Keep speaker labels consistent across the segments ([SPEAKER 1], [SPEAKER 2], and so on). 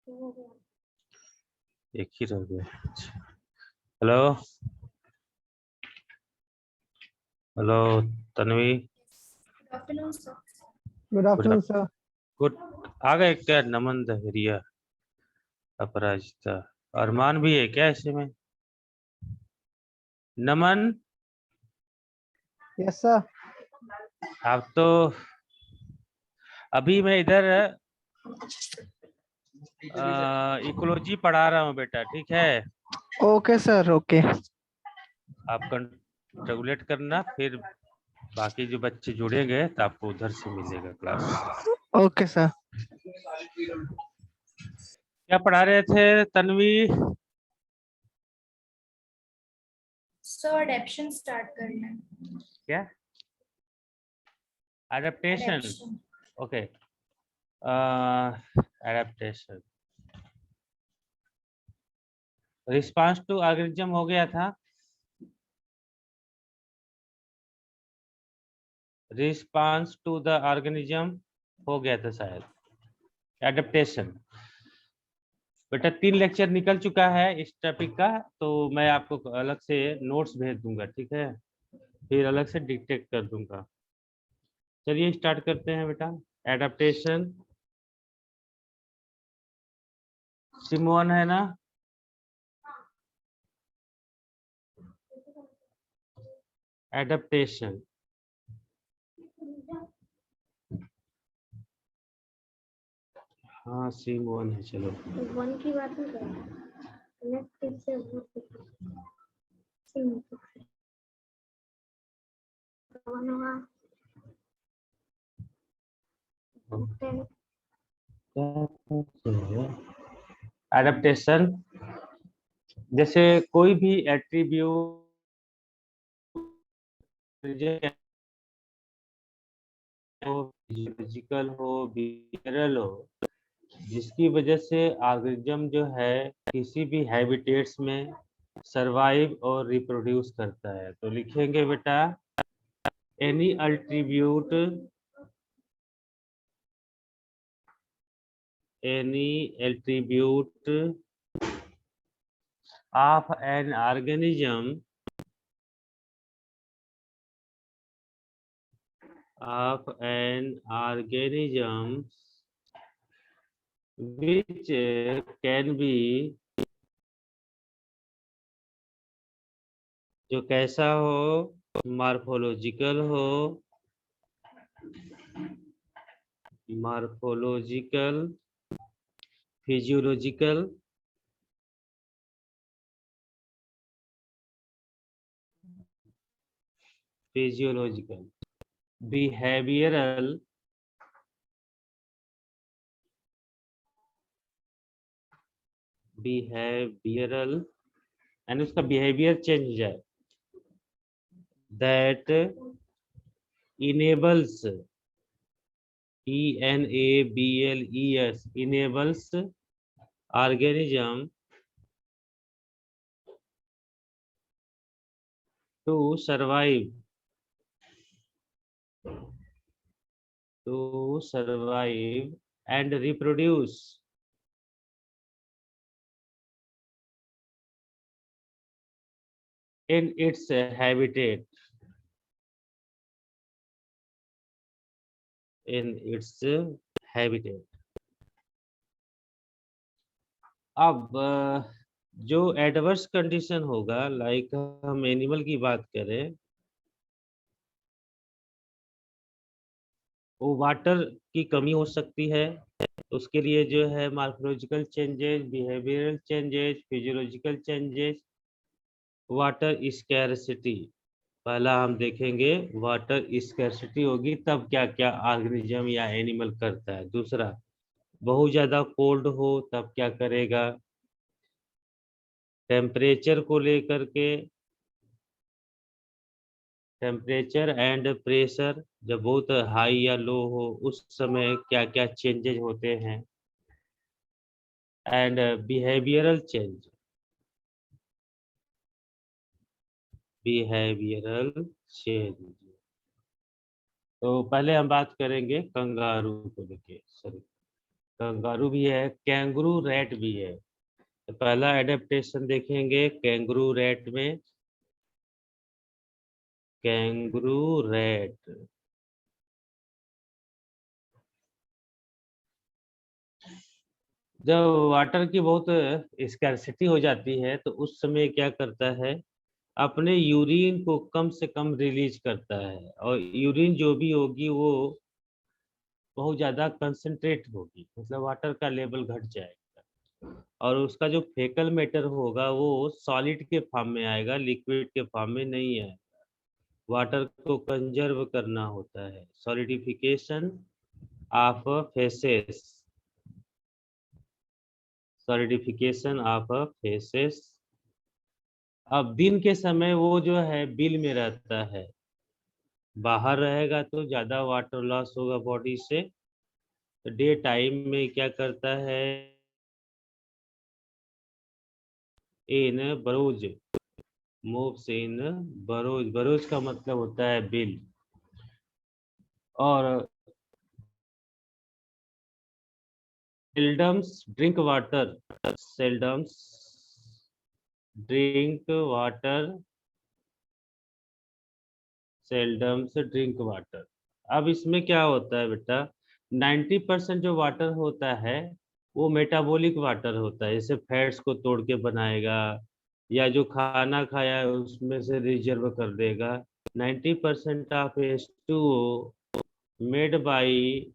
[SPEAKER 1] एक ही रह गया। Hello hello Tanvi.
[SPEAKER 2] Good afternoon sir.
[SPEAKER 1] Good. आ गए क्या? नमन दहरिया, अपराजिता, अरमान भी है क्या ऐसे में? नमन,
[SPEAKER 2] यस सर।
[SPEAKER 1] आप तो अभी मैं इधर इकोलॉजी पढ़ा रहा हूँ बेटा, ठीक है?
[SPEAKER 2] Okay sir, okay.
[SPEAKER 1] आप कंट्रोलेट करना, फिर बाकी जो बच्चे जुड़ेंगे तो आपको उधर से मिलेगा क्लास।
[SPEAKER 2] Okay sir.
[SPEAKER 1] क्या पढ़ा रहे थे तन्वी?
[SPEAKER 3] सर एडेप्शन स्टार्ट करना है।
[SPEAKER 1] क्या? Adaptation.
[SPEAKER 3] Adaptation.
[SPEAKER 1] Okay, adaptation. Response to algorithm हो गया था। रिस्पांस टू द ऑर्गेनिज्म हो गया था शायद। एडेप्टेशन बेटा 3 लेक्चर निकल चुका है इस टॉपिक का, तो मैं आपको अलग से नोट्स भेज दूंगा, ठीक है? फिर अलग से डिक्टेट कर दूंगा। चलिए स्टार्ट करते हैं बेटा। एडेप्टेशन सिमोन है ना? एडेप्टेशन हाँ सिमोन है। चलो
[SPEAKER 3] वन की बात नहीं कर नेक्स्ट से वो
[SPEAKER 1] एडेप्टेशन जैसे कोई भी एट्रीब्यूट हो, फिजिकल हो, बिहेवियरल हो, जिसकी वजह से एल्गोरिथम जो है किसी भी हैबिटेट्स में सरवाइव और रिप्रोड्यूस करता है। तो लिखेंगे बेटा any attribute, any attribute of an organism which can be, जो कैसा हो, मॉर्फोलॉजिकल हो, morphological, physiological, physiological, behavioural, behavioural and उसका बिहेवियर चेंज हो जाए, that enables, enables, enables organism to survive, and reproduce in its habitat, in its habitat। अब जो adverse condition होगा, लाइक हम एनिमल की बात करें, वो वाटर की कमी हो सकती है, उसके लिए जो है morphological changes, behavioural changes, physiological changes, water scarcity. पहला हम देखेंगे वाटर स्कैर्सिटी होगी तब क्या क्या ऑर्गेनिज्म या एनिमल करता है। दूसरा, बहुत ज्यादा कोल्ड हो तब क्या करेगा, टेम्परेचर को लेकर के, टेम्परेचर एंड प्रेशर जब बहुत हाई या लो हो उस समय क्या क्या चेंजेस होते हैं, and behavioural change, behavioural change. तो पहले हम बात करेंगे कंगारू को लेके। सॉरी, कंगारू भी है, कैंगरू रैट भी है। तो पहला एडेप्टेशन देखेंगे कैंगरू रैट में। कैंगरू रैट, जब वाटर की बहुत स्कैर्सिटी हो जाती है तो उस समय क्या करता है, अपने यूरिन को कम से कम रिलीज करता है, और यूरिन जो भी होगी वो बहुत ज्यादा कंसंट्रेट होगी, मतलब वाटर का लेवल घट जाएगा, और उसका जो फेकल मैटर होगा वो सॉलिड के फॉर्म में आएगा, लिक्विड के फॉर्म में नहीं आएगा। वाटर को कंजर्व करना होता है, solidification of faces, solidification of faces. अब दिन के समय वो जो है बिल में रहता है, बाहर रहेगा तो ज्यादा वाटर लॉस होगा बॉडी से। डे टाइम में क्या करता है, इन बरोज, मूव्स इन बरोज, बरोज का मतलब होता है बिल। और seldom drink water, seldom drink water, seldom से ड्रिंक वाटर। अब इसमें क्या होता है बेटा, 90% जो वाटर होता है वो मेटाबॉलिक वाटर होता है, जैसे फैट्स को तोड़ के बनाएगा, या जो खाना खाया है उसमें से रिजर्व कर देगा। 90% of H2O made by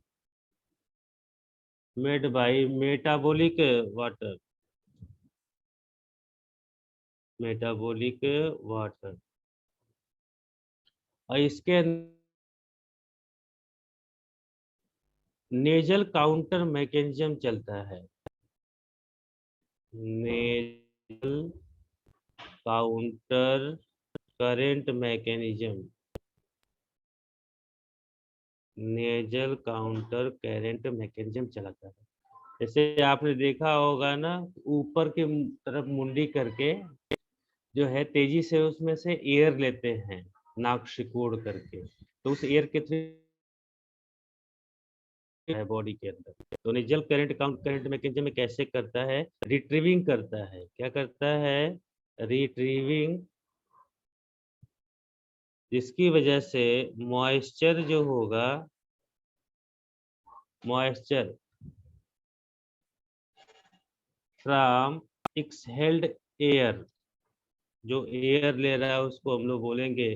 [SPEAKER 1] metabolic water, metabolic water. और इसके नेजल काउंटर मैकेनिज्म चलता है, nasal counter current mechanism, nasal counter current mechanism चलाता है। जैसे आपने देखा होगा ना, ऊपर के तरफ मुंडी करके जो है तेजी से उसमें से एयर लेते हैं, नाक सिकोड़ करके, तो उस एयर के थ्रू है बॉडी के अंदर। तो nasal current count current mechanism में कैसे करता है, रिट्रीविंग करता है। क्या करता है, रिट्रीविंग, जिसकी वजह से मॉइस्चर जो होगा, मॉइस्चर फ्रॉम एक्सहेल्ड एयर, जो एयर ले रहा है उसको हम लोग बोलेंगे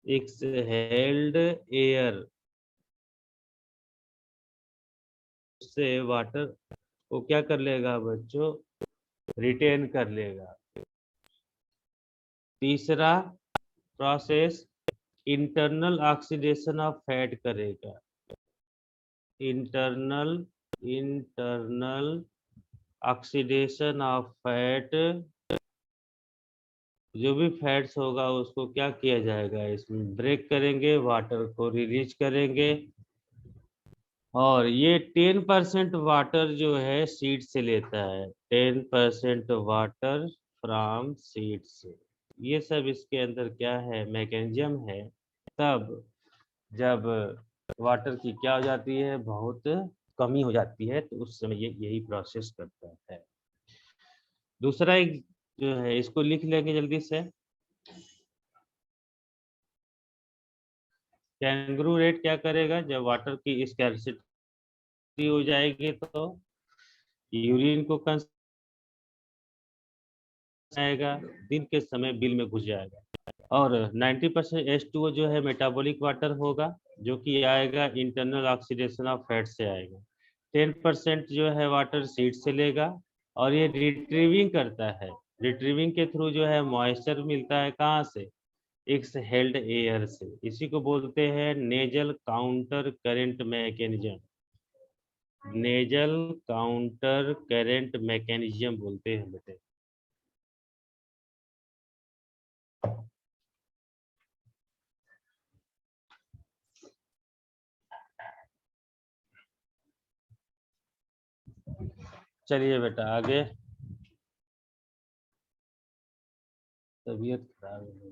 [SPEAKER 1] एक्सहेल्ड एयर, उससे वाटर को क्या कर लेगा बच्चों, रिटेन कर लेगा। तीसरा process internal oxidation of fat करेगा, internal internal oxidation of fat, जो भी फैट्स होगा उसको क्या किया जाएगा, इसमें ब्रेक करेंगे, वाटर को रिलीज करेंगे। और ये 10% वाटर जो है सीड से लेता है, 10% वाटर फ्रॉम सीड से। ये सब इसके अंदर क्या है, मैकेनिज्म है। तब जब वाटर की क्या हो जाती है, बहुत कमी हो जाती है, तो उस समय ये यही प्रोसेस करता है। दूसरा एक जो है, इसको लिख लेंगे जल्दी से। कैंगरू रेट क्या करेगा, जब वाटर की स्कैर्सिटी हो जाएगी तो यूरिन को आएगा, दिन के समय बिल में घुस जाएगा। और 90% H2O जो है मेटाबॉलिक वाटर होगा, जो कि आएगा इंटरनल ऑक्सीडेशन ऑफ फैट से आएगा। 10% जो है वाटर सीड से लेगा, और ये रिट्रीविंग करता है, रिट्रीविंग के थ्रू जो है मॉइस्चर मिलता है, कहाँ से, एक्सहेल्ड एयर से। इसी को बोलते हैं nasal counter current mechanism, nasal counter current mechanism बोलते हैं बेटे। चलिए बेटा आगे, तबीयत खराब है,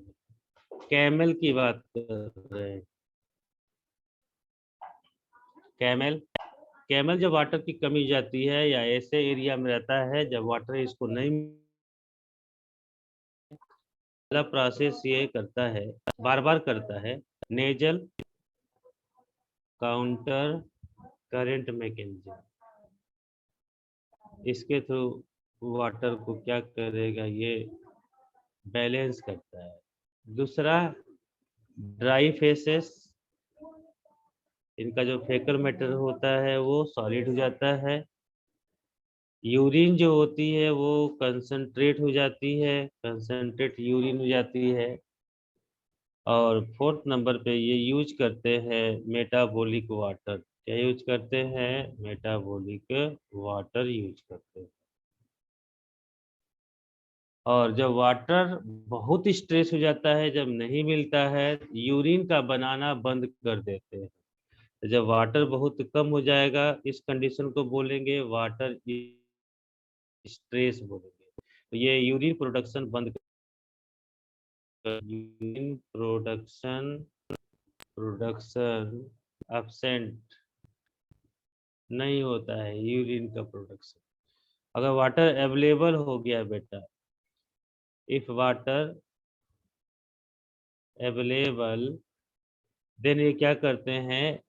[SPEAKER 1] कैमल की बात कर रहे हैं। कैमल, कैमल जब वाटर की कमी जाती है या ऐसे एरिया में रहता है जब वाटर इसको नहीं, पहला प्रोसेस ये करता है, बार बार करता है, नेजल काउंटर करंट मैकेनिज्म। इसके थ्रू वाटर को क्या करेगा, ये बैलेंस करता है। दूसरा, ड्राई फेसेस, इनका जो फेकल मैटर होता है वो सॉलिड हो जाता है। यूरिन जो होती है वो कंसंट्रेट हो जाती है, कंसंट्रेट यूरिन हो जाती है। और फोर्थ नंबर पे ये यूज करते हैं मेटाबॉलिक वाटर। क्या यूज करते हैं? मेटाबॉलिक वाटर यूज करते हैं। और जब वाटर बहुत स्ट्रेस हो जाता है, जब नहीं मिलता है, यूरिन का बनाना बंद कर देते हैं। जब वाटर बहुत कम हो जाएगा, इस कंडीशन को बोलेंगे वाटर स्ट्रेस बोलेंगे। तो ये यूरिन प्रोडक्शन बंद यूरिन प्रोडक्शन एब्सेंट नहीं होता है यूरिन का प्रोडक्शन। अगर वाटर अवेलेबल हो गया बेटा, इफ वाटर अवेलेबल, देन ये क्या करते हैं,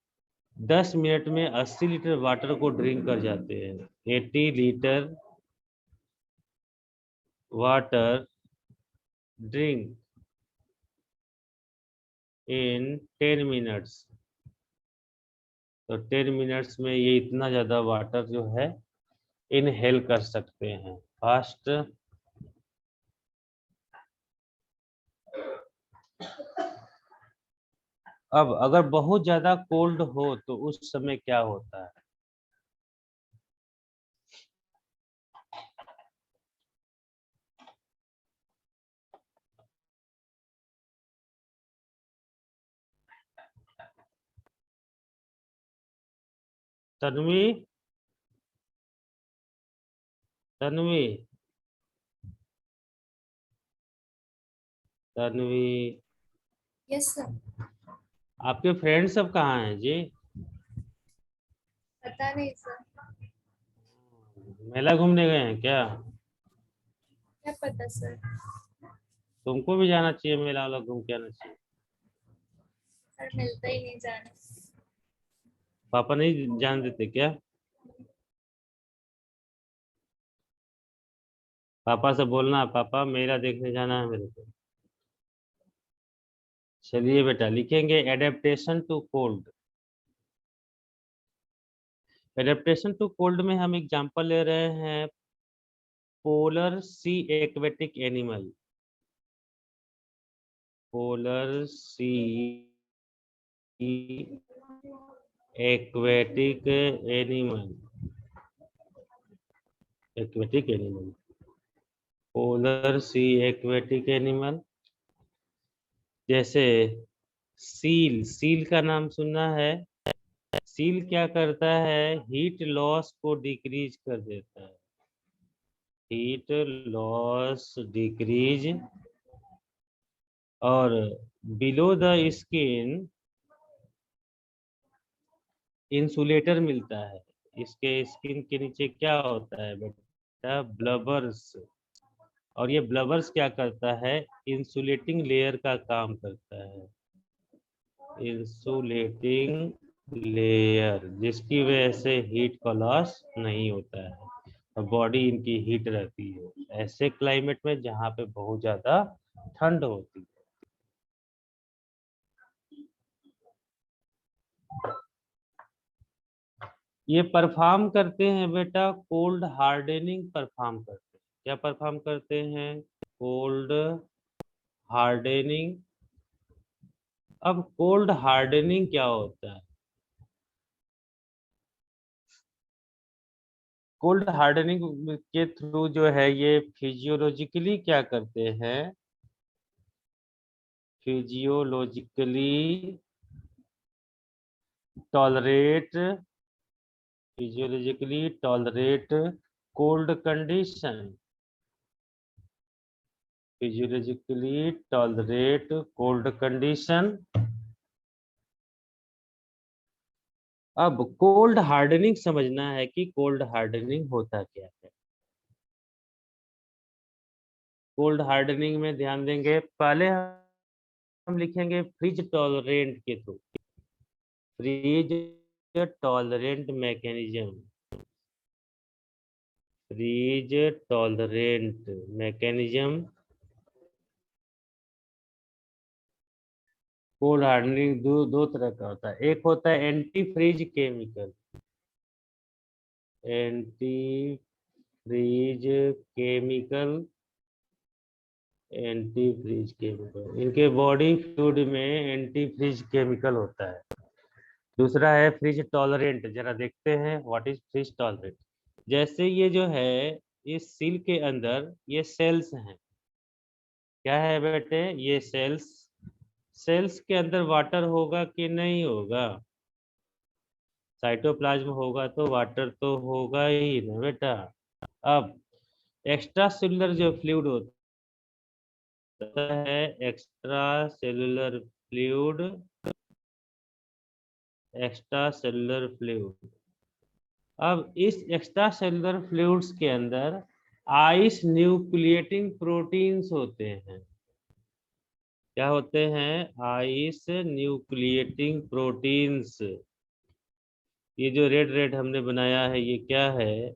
[SPEAKER 1] 10 मिनट में 80 लीटर वाटर को ड्रिंक कर जाते हैं। 80 litre water drink in 10 minutes. तो 10 मिनट्स में ये इतना ज़्यादा वाटर जो है इनहेल कर सकते हैं फास्ट। अब अगर बहुत ज़्यादा कोल्ड हो तो उस समय क्या होता है? Tanvi, Tanvi, Tanvi,
[SPEAKER 3] yes sir.
[SPEAKER 1] आपके फ्रेंड सब कहाँ हैं जी?
[SPEAKER 3] पता नहीं सर।
[SPEAKER 1] मेला घूमने गए हैं क्या?
[SPEAKER 3] क्या पता सर।
[SPEAKER 1] तुमको भी जाना चाहिए, मेला वाला घूम के आना चाहिए।
[SPEAKER 3] सर मिलता ही नहीं जाने।
[SPEAKER 1] पापा नहीं जान देते क्या? पापा से बोलना, पापा मेला देखने जाना है मेरे को। चलिए बेटा, लिखेंगे adaptation to cold. Adaptation to cold में हम एग्जांपल ले रहे हैं polar sea aquatic animal. Polar sea aquatic animal, aquatic animal, polar sea aquatic animal. जैसे सील, सील का नाम सुना है? सील क्या करता है, हीट लॉस को डिक्रीज कर देता है। हीट लॉस डिक्रीज, और बिलो द स्किन इंसुलेटर मिलता है। इसके स्किन के नीचे क्या होता है बेटा, ब्लबर्स। और ये ब्लबर्स क्या करता है, इंसुलेटिंग लेयर का काम करता है। इंसुलेटिंग लेयर, जिसकी वजह से हीट का लॉस नहीं होता है और बॉडी इनकी हीट रहती है ऐसे क्लाइमेट में जहाँ पे बहुत ज्यादा ठंड होती है। ये परफॉर्म करते हैं बेटा, कोल्ड हार्डनिंग परफॉर्म करते हैं। क्या परफॉर्म करते हैं? Cold hardening. अब कोल्ड हार्डनिंग क्या होता है? कोल्ड हार्डनिंग के थ्रू जो है ये फिजियोलॉजिकली क्या करते हैं, physiologically tolerate, physiologically tolerate cold condition, physiologically tolerate cold condition. अब कोल्ड हार्डनिंग समझना है कि कोल्ड हार्डनिंग होता क्या है। कोल्ड हार्डनिंग में ध्यान देंगे, पहले हम लिखेंगे फ्रिज टॉलरेंट के through, freeze tolerant mechanism, freeze tolerant mechanism. Cold hardening दो तरह का होता है, एक होता है anti freeze chemical, anti freeze chemical, anti freeze chemical, इनके बॉडी फ्लूइड में एंटी फ्रीज केमिकल होता है। दूसरा है फ्रिज टॉलरेंट, जरा देखते हैं व्हाट इज फ्रिज टॉलरेंट। जैसे ये जो है इस सील के अंदर ये सेल्स हैं, क्या है बेटे, ये सेल्स, सेल्स के अंदर वाटर होगा कि नहीं होगा, साइटोप्लाज्म होगा तो वाटर तो होगा ही ना बेटा। अब एक्स्ट्रा सेलुलर जो फ्लूइड होता है, extra cellular fluid, extra cellular fluid, अब इस एक्स्ट्रा सेलुलर फ्लूइड्स के अंदर आइस न्यूक्लिएटिंग प्रोटीन्स होते हैं। क्या होते हैं, आइस न्यूक्लिएटिंग प्रोटीन्स। ये जो रेड रेड हमने बनाया है ये क्या है,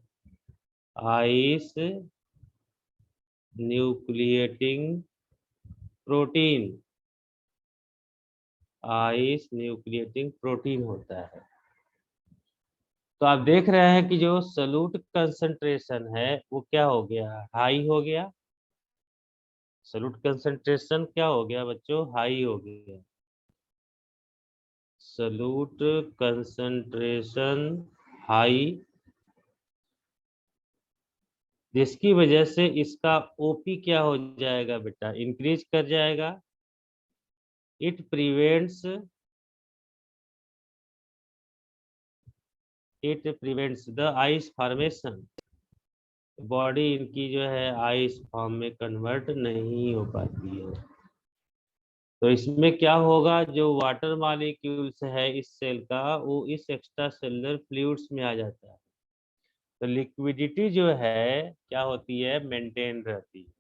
[SPEAKER 1] ice nucleating protein, ice nucleating protein होता है। तो आप देख रहे हैं कि जो सॉल्यूट कंसंट्रेशन है वो क्या हो गया, हाई हो गया। सॉल्यूट कंसंट्रेशन क्या हो गया बच्चों, हाई हो गया। सॉल्यूट कंसंट्रेशन हाई, जिसकी वजह से इसका ओपी क्या हो जाएगा बेटा, इंक्रीज कर जाएगा। It prevents the ice formation, body इनकी जो है आइस फॉर्म में कन्वर्ट नहीं हो पाती है। तो इसमें क्या होगा, जो वाटर मॉलिक्यूल्स है इस सेल का वो इस एक्स्ट्रा सेलुलर फ्लूइड्स में आ जाता है। तो लिक्विडिटी जो है क्या होती है, मेंटेन रहती है।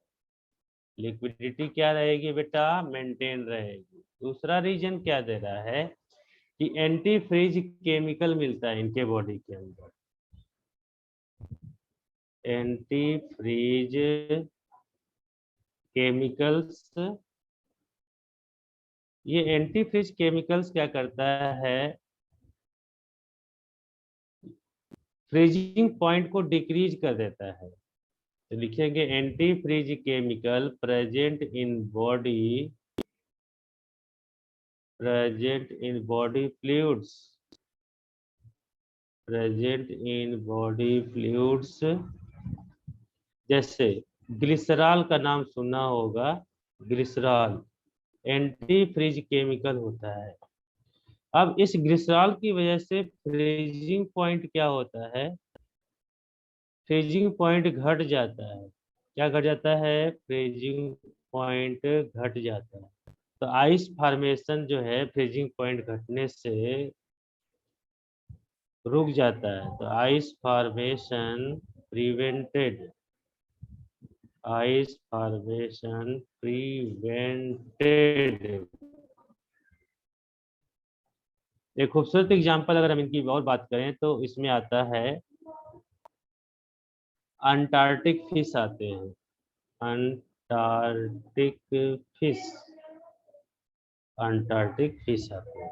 [SPEAKER 1] लिक्विडिटी क्या रहेगी बेटा, मेंटेन रहेगी। दूसरा रीजन क्या दे रहा है कि एंटी फ्रीज केमिकल मिलता है इनके बॉडी के अंदर, एंटी फ्रीज केमिकल्स। ये एंटी फ्रीज केमिकल्स क्या करता है, फ्रीजिंग पॉइंट को डिक्रीज कर देता है। तो लिखेंगे anti freeze chemical present in body, present in body fluids, present in body fluids. जैसे ग्लिसरॉल का नाम सुना होगा, ग्लिसरॉल एंटी फ्रीज केमिकल होता है। अब इस ग्लिसरॉल की वजह से फ्रीजिंग पॉइंट क्या होता है, फ्रीजिंग पॉइंट घट जाता है। क्या घट जाता है, फ्रीजिंग पॉइंट घट जाता है। तो आइस फॉर्मेशन जो है फ्रीजिंग पॉइंट घटने से रुक जाता है। तो ice formation prevented, ice formation prevented. एक खूबसूरत एग्जांपल अगर हम इनकी और बात करें तो इसमें आता है अंटार्कटिक फिश आते हैं, अंटार्कटिक फिश, अंटार्कटिक फिश आते हैं।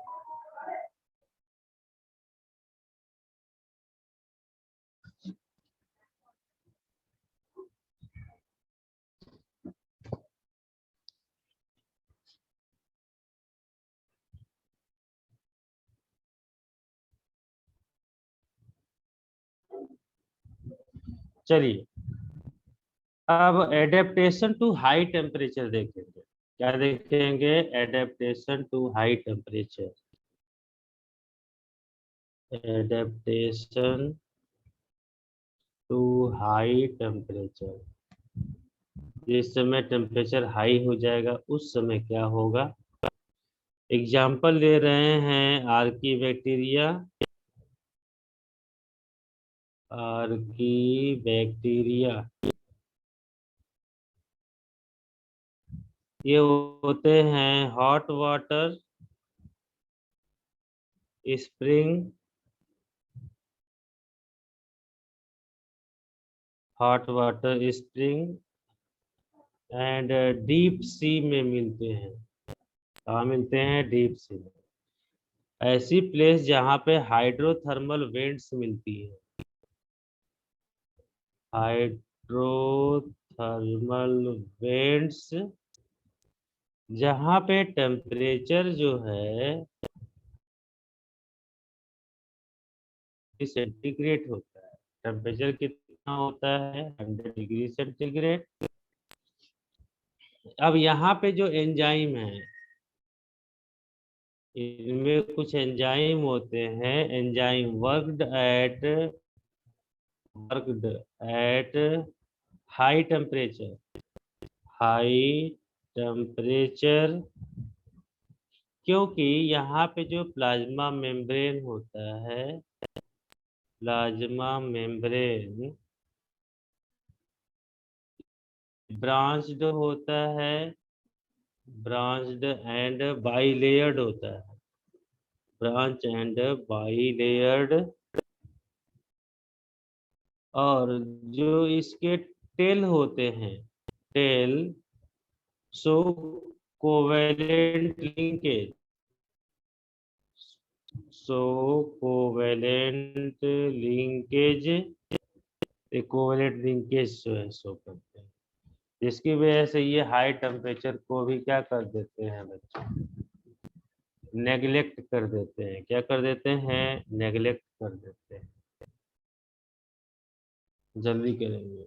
[SPEAKER 1] चलिए अब एडेप्टेशन टू हाई टेम्परेचर देखेंगे। क्या देखेंगे, adaptation to high temperature, adaptation to high temperature. जिस समय टेम्परेचर हाई हो जाएगा उस समय क्या होगा। एग्जाम्पल ले रहे हैं आर्की बैक्टीरिया, आर्की बैक्टीरिया, ये होते हैं hot water spring, hot water spring and deep sea में मिलते हैं। कहाँ मिलते हैं? डीप सी में। ऐसी प्लेस जहाँ पे हाइड्रोथर्मल वेंट्स मिलती है, हाइड्रोथर्मल वेंट्स, जहाँ पे टेम्परेचर जो है सेंटीग्रेड होता है। टेम्परेचर कितना होता है? 100 डिग्री सेंटीग्रेड। अब यहाँ पे जो एंजाइम है, इनमें कुछ एंजाइम होते हैं, enzyme worked at high temperature, high temperature, क्योंकि यहाँ पे जो प्लाज्मा मेम्ब्रेन होता है, प्लाज्मा मेम्ब्रेन ब्रांच्ड होता है, ब्रांच्ड एंड बाइलेयर्ड होता है, ब्रांच एंड बाइलेयर्ड। और जो इसके टेल होते हैं, टेल शो कोवेलेंट लिंकेज, सो कोवेलेंट लिंकेज, कोवेलेंट लिंकेज जो है शो करते हैं, जिसकी वजह से ये हाई टेम्परेचर को भी क्या कर देते हैं बच्चों? नेग्लेक्ट कर देते हैं। क्या कर देते हैं? नेग्लेक्ट कर देते हैं। जल्दी करेंगे।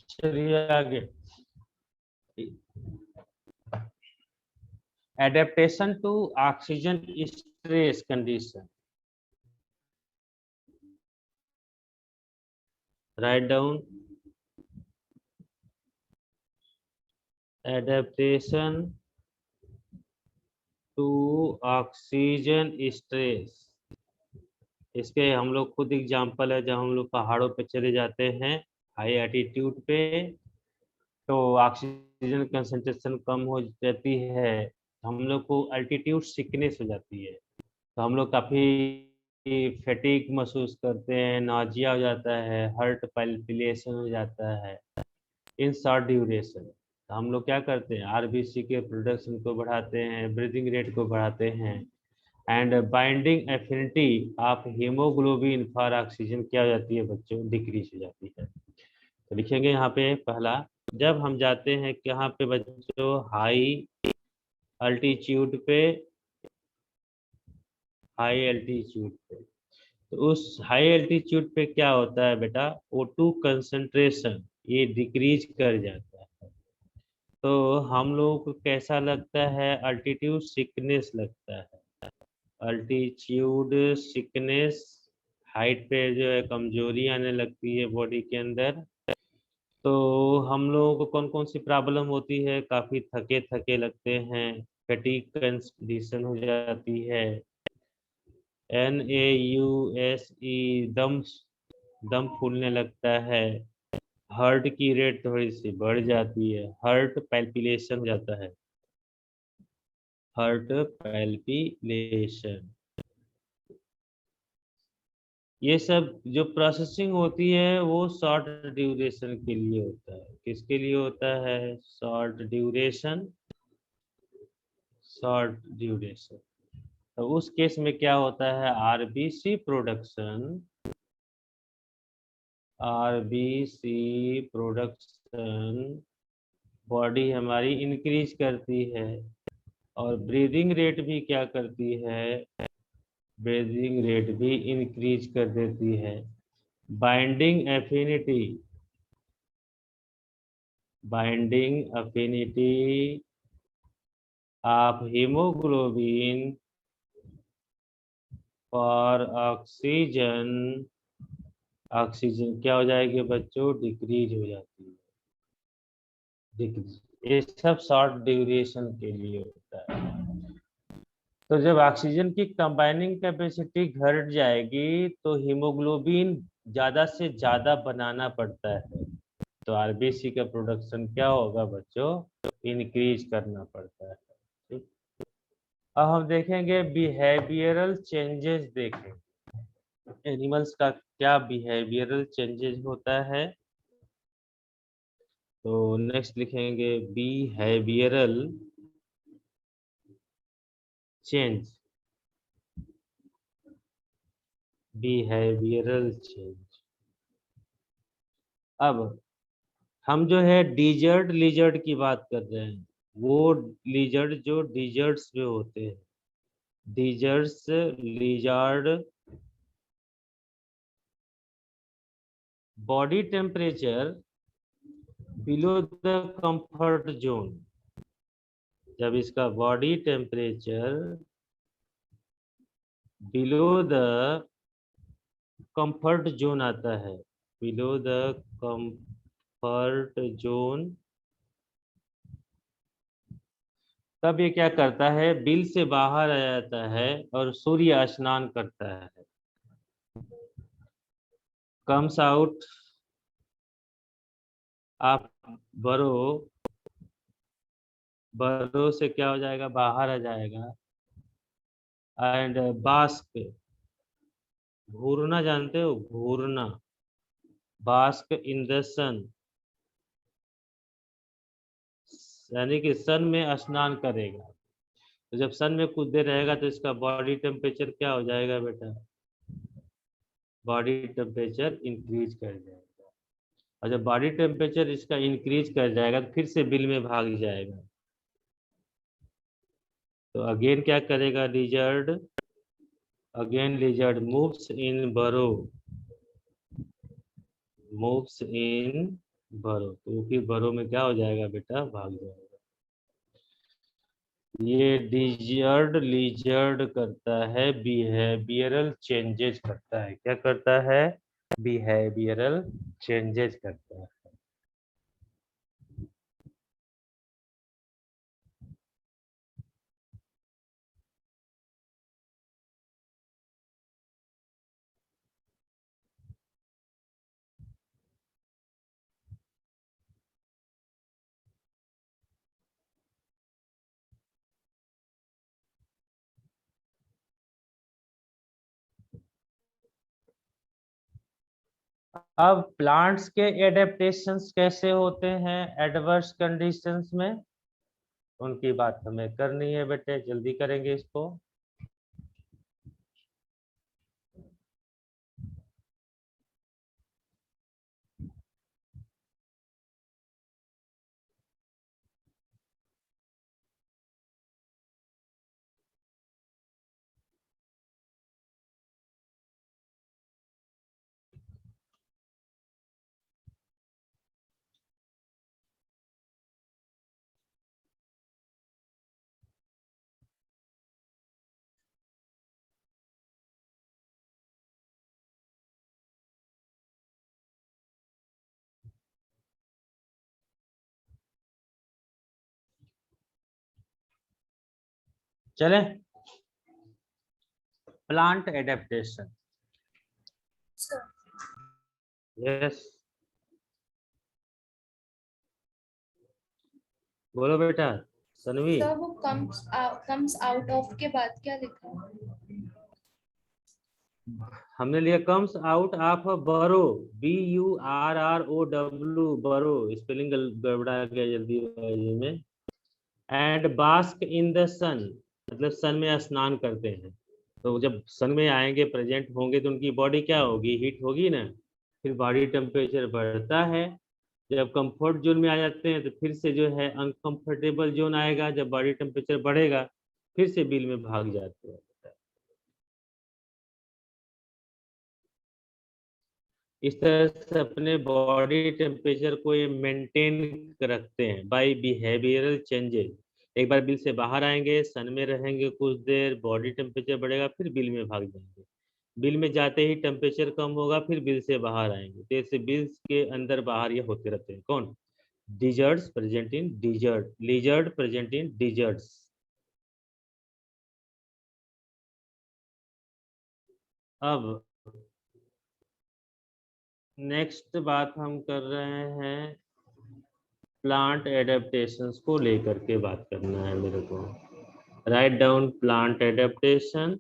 [SPEAKER 1] चलिए आगे। Adaptation to oxygen stress condition, right down. Adaptation to oxygen stress, इसके हम लोग खुद एग्जांपल है, जब हम लोग पहाड़ों पे चले जाते हैं हाई एल्टीट्यूड पे, तो ऑक्सीजन कंसंट्रेशन कम हो जाती है, हम लोग को अल्टीट्यूड सिकनेस हो जाती है, तो हम लोग काफ़ी फैटिक महसूस करते हैं, नाजिया हो जाता है, हार्ट पैल्पिटेशन हो जाता है इन शॉर्ट ड्यूरेशन। तो हम लोग क्या करते हैं? आरबीसी के प्रोडक्शन को बढ़ाते हैं, ब्रीदिंग रेट को बढ़ाते हैं, and binding affinity of haemoglobin for oxygen क्या हो जाती है बच्चों? डिक्रीज हो जाती है। तो लिखेंगे यहाँ पे पहला, जब हम जाते हैं यहाँ पे बच्चों हाई अल्टीट्यूड पे, हाई एल्टीट्यूड पे, तो उस हाई एल्टीट्यूड पे क्या होता है बेटा? O2 कंसंट्रेशन ये डिक्रीज कर जाता है, तो हम लोगों को कैसा लगता है? अल्टीट्यूड सिकनेस लगता है, अल्टीट्यूड सिकनेस, हाइट पे जो है कमजोरी आने लगती है बॉडी के अंदर, तो हम लोगों को कौन कौन सी प्रॉब्लम होती है, काफी थके थके लगते हैं, फैटीग कंडीशन हो जाती है, NAUSE दम दम फूलने लगता है, हार्ट की रेट थोड़ी सी बढ़ जाती है, हार्ट पैल्पिलेशन हो जाता है, हार्ट पैल्पिलेशन। ये सब जो प्रोसेसिंग होती है वो शॉर्ट ड्यूरेशन के लिए होता है। किसके लिए होता है? Short duration, short duration. तो उस केस में क्या होता है? RBC production, RBC production body हमारी इंक्रीज करती है, और ब्रीदिंग रेट भी क्या करती है? ब्रीदिंग रेट भी इंक्रीज कर देती है। Binding affinity, binding affinity of haemoglobin for oxygen, oxygen क्या हो जाएगी बच्चों? डिक्रीज हो जाती है, डिक्रीज। ये सब शॉर्ट ड्यूरेशन के लिए होता है। तो जब ऑक्सीजन की कंबाइनिंग कैपेसिटी घट जाएगी तो हीमोग्लोबिन ज्यादा से ज्यादा बनाना पड़ता है, तो आरबीसी का प्रोडक्शन क्या होगा बच्चों? इंक्रीज करना पड़ता है। ठीक। अब हम देखेंगे बिहेवियरल चेंजेस, देखेंगे एनिमल्स का क्या बिहेवियरल चेंजेस होता है। तो नेक्स्ट लिखेंगे बिहेवियरल चेंज, बिहेवियरल चेंज। अब हम जो है डिजर्ट लिजर्ड की बात कर रहे हैं, वो लिजर्ड जो डिजर्ट्स में होते हैं, deserts lizard, body temperature below the comfort zone, जब इसका body temperature below the comfort zone आता है, बिलो द कंफर्ट जोन, तब ये क्या करता है? बिल से बाहर आ जाता है और सूर्य स्नान करता है, कम्स आउट आप बरो, बरो से क्या हो जाएगा? बाहर आ जाएगा। एंड बास्क, घूरना जानते हो? घूरना, बास्क इन द सन, यानी कि सन में स्नान करेगा। तो जब सन में कुछ देर रहेगा तो इसका बॉडी टेम्परेचर क्या हो जाएगा बेटा? बॉडी टेम्परेचर इंक्रीज कर जाएगा। और जब बॉडी टेम्परेचर इसका इंक्रीज कर जाएगा तो फिर से बिल में भाग जाएगा। तो अगेन क्या करेगा lizard? Again lizard moves in बरो, मूव्स इन बरो, तो फिर बरो में क्या हो जाएगा बेटा? भाग जाएगा। ये डिजर्ड लिजर्ड करता है बिहेवियरल चेंजेस करता है। क्या करता है? बिहेवियरल चेंजेस करता है। अब प्लांट्स के एडेप्टेशंस कैसे होते हैं एडवर्स कंडीशंस में, उनकी बात हमें करनी है बेटे, जल्दी करेंगे इसको। चले, प्लांट एडेप्टेशन।
[SPEAKER 3] Sir,
[SPEAKER 1] यस, बोलो बेटा तन्वी।
[SPEAKER 3] sir, वो comes out of के बाद क्या लिखा है?
[SPEAKER 1] हमने लिया कम्स आउट ऑफ बरो, BURROW, बरो, स्पेलिंग गड़बड़ा गया जल्दीबाजी में। एंड बास्क इन द सन, मतलब सन में स्नान करते हैं। तो जब सन में आएंगे, प्रेजेंट होंगे, तो उनकी बॉडी क्या होगी, हीट होगी ना, फिर बॉडी टेम्परेचर बढ़ता है। जब कंफर्ट जोन में आ जाते हैं तो फिर से जो है अनकंफर्टेबल जोन आएगा, जब बॉडी टेम्परेचर बढ़ेगा फिर से बिल में भाग जाते हैं। इस तरह से अपने बॉडी टेम्परेचर को ये मेंटेन रखते हैं बाय बिहेवियरल चेंजेस। एक बार बिल से बाहर आएंगे, सन में रहेंगे कुछ देर, बॉडी टेम्परेचर बढ़ेगा, फिर बिल में भाग जाएंगे। बिल में जाते ही टेम्परेचर कम होगा, फिर बिल से बाहर आएंगे। तो ऐसे बिल्स के अंदर बाहर ये होते रहते हैं। कौन? Deserts present in desert, lizard present in deserts. अब नेक्स्ट बात हम कर रहे हैं, प्लांट एडेप्टेशंस को लेकर के बात करना है मेरे को। Write down plant adaptation.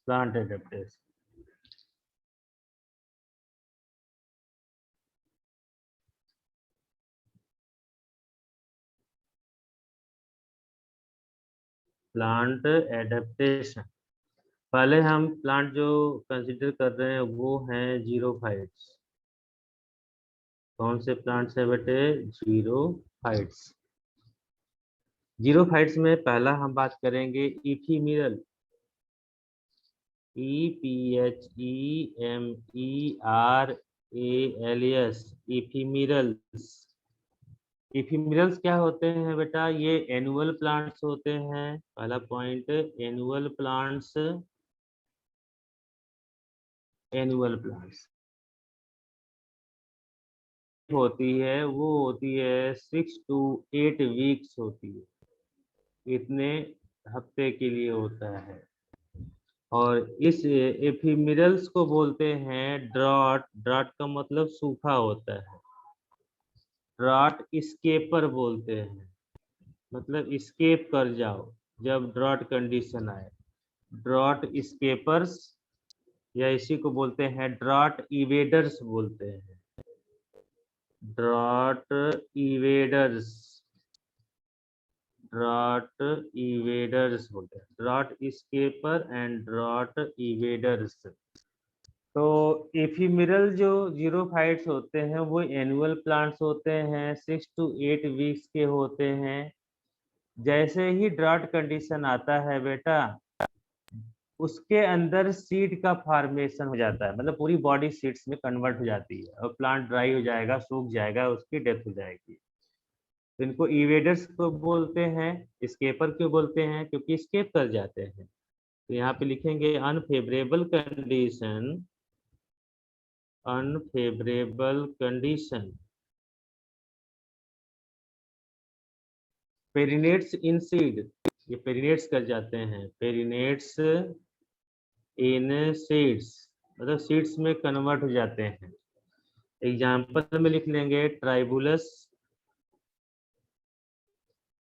[SPEAKER 1] Plant adaptation, plant adaptation. पहले हम प्लांट जो कंसिडर कर रहे हैं वो हैं जीरोफाइट्स। कौन से प्लांट्स है बेटे? जीरोफाइट्स। जीरोफाइट्स में पहला हम बात करेंगे इफीमिरल, EPHEMERALS, इफीमिरल्स। इफीमिरल्स क्या होते हैं बेटा? ये एनुअल प्लांट्स होते हैं। पहला point, annual plants, annual plants होती है, वो होती है 6 to 8 वीक्स होती है, इतने हफ्ते के लिए होता है। और इस एफिमिरल्स को बोलते हैं ड्रॉट। ड्रॉट का मतलब सूखा होता है। ड्रॉट स्केपर बोलते हैं, मतलब स्केप कर जाओ जब ड्रॉट कंडीशन आए। ड्रॉट स्केपर्स, या इसी को बोलते हैं ड्रॉट इवेडर्स बोलते हैं। ड्रॉट इवेडर्स, ड्रॉट इवेडर्स बोलते हैं। Drought escaper and drought evaders. तो एफिमिरल जो जीरोफाइट्स होते हैं वो एनुअल प्लांट्स होते हैं, 6 to 8 वीक्स के होते हैं। जैसे ही ड्रॉट कंडीशन आता है बेटा, उसके अंदर सीड का फॉर्मेशन हो जाता है, मतलब पूरी बॉडी सीड्स में कन्वर्ट हो जाती है और प्लांट ड्राई हो जाएगा, सूख जाएगा, उसकी डेथ हो जाएगी। तो इनको इवेडर्स को बोलते हैं। स्केपर क्यों बोलते हैं? क्योंकि स्केप कर जाते हैं। तो यहाँ पे लिखेंगे अनफेवरेबल कंडीशन, अनफेवरेबल कंडीशन पेरिनेट्स इन सीड। ये पेरिनेट्स कर जाते हैं, पेरिनेट्स इन सीड्स, मतलब सीड्स में कन्वर्ट हो जाते हैं। एग्जाम्पल में लिख लेंगे ट्राइबुलस,